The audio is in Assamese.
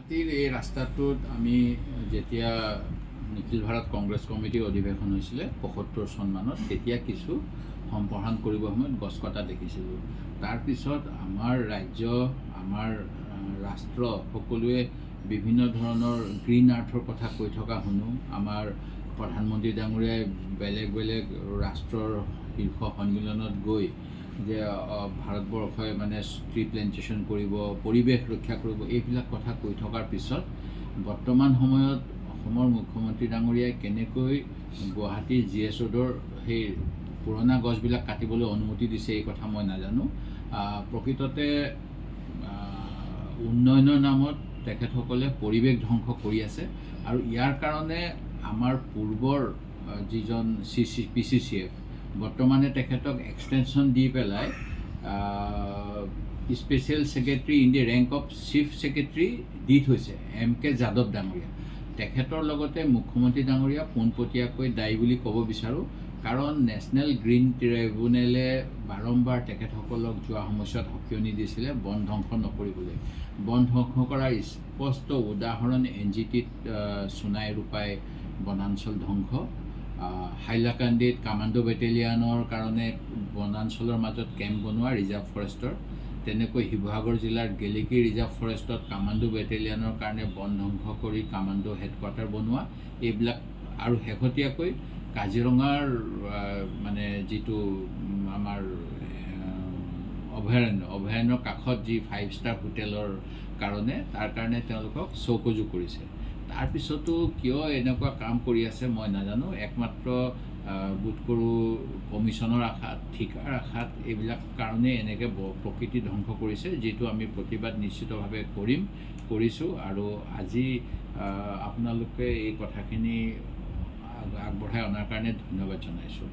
গুৱাহাটীৰ এই ৰাস্তাটোত আমি যেতিয়া নিখিল ভাৰত কংগ্ৰেছ কমিটিৰ অধিৱেশন হৈছিলে ৭৫ চনমানত তেতিয়া কিছু সম্প্ৰসাৰণ কৰিবৰ সময়ত গছ কটা দেখিছিলোঁ। তাৰপিছত আমাৰ ৰাজ্য আমাৰ ৰাষ্ট্ৰ সকলোৱে বিভিন্ন ধৰণৰ গ্ৰীণ আৰ্থৰ কথা কৈ থকা শুনো। আমাৰ প্ৰধানমন্ত্ৰী ডাঙৰীয়াই বেলেগ বেলেগ ৰাষ্ট্ৰৰ শীৰ্ষ সন্মিলনত গৈ যে ভাৰতবৰ্ষই মানে ট্ৰি প্লেণ্টেশ্যন কৰিব, পৰিৱেশ ৰক্ষা কৰিব, এইবিলাক কথা কৈ থকাৰ পিছত বৰ্তমান সময়ত অসমৰ মুখ্যমন্ত্ৰী ডাঙৰীয়াই কেনেকৈ গুৱাহাটীৰ GS ৰোডৰ সেই পুৰণা গছবিলাক কাটিবলৈ অনুমতি দিছে এই কথা মই নাজানো। প্ৰকৃততে উন্নয়নৰ নামত তেখেতসকলে পৰিৱেশ ধ্বংস কৰি আছে আৰু ইয়াৰ কাৰণে আমাৰ পূৰ্বৰ যিজন PCCF বৰ্তমানে তেখেতক এক্সটেনশ্যন দি পেলাই special secretary in the rank of chief secretary দি থৈছে MK যাদৱ ডাঙৰীয়া। তেখেতৰ লগতে মুখ্যমন্ত্ৰী ডাঙৰীয়া পোনপটীয়াকৈ দায়ী বুলি ক'ব বিচাৰোঁ, কাৰণ নেশ্যনেল গ্ৰীণ ট্ৰিবিউনেলে বাৰম্বাৰ তেখেতসকলক যোৱা সময়ছোৱাত সকিয়নি দিছিলে বন ধ্বংস নকৰিবলৈ। বন ধ্বংস কৰাৰ স্পষ্ট উদাহৰণ NGTত সোণাই ৰূপাই বনাঞ্চল ধ্বংস, হাইলাকান্দিত কামাণ্ডো বেটেলিয়ানৰ কাৰণে বনাঞ্চলৰ মাজত কেম্প বনোৱা ৰিজাৰ্ভ ফৰেষ্টৰ, তেনেকৈ শিৱসাগৰ জিলাৰ গেলেকী ৰিজাৰ্ভ ফৰেষ্টত কামাণ্ডো বেটেলিয়ানৰ কাৰণে বন ধ্বংস কৰি কামাণ্ডো হেডকোৱাৰ্টাৰ বনোৱা, এইবিলাক আৰু শেহতীয়াকৈ কাজিৰঙাৰ মানে যিটো আমাৰ অভয়াৰণ্যৰ কাষত যি 5 ষ্টাৰ হোটেলৰ কাৰণে তাৰ কাৰণে তেওঁলোকক চৌকজু কৰিছে। তাৰপিছতো কিয় এনেকুৱা কাম কৰি আছে মই নাজানো। একমাত্ৰ বোধ কৰোঁ কমিশ্যনৰ আশাত, ঠিকাৰ আশাত এইবিলাক কাৰণে এনেকৈ প্ৰকৃতি ধ্বংস কৰিছে, যিটো আমি প্ৰতিবাদ নিশ্চিতভাৱে কৰিছোঁ। আৰু আজি আপোনালোকে এই কথাখিনি আগবঢ়াই অনাৰ কাৰণে ধন্যবাদ জনাইছোঁ।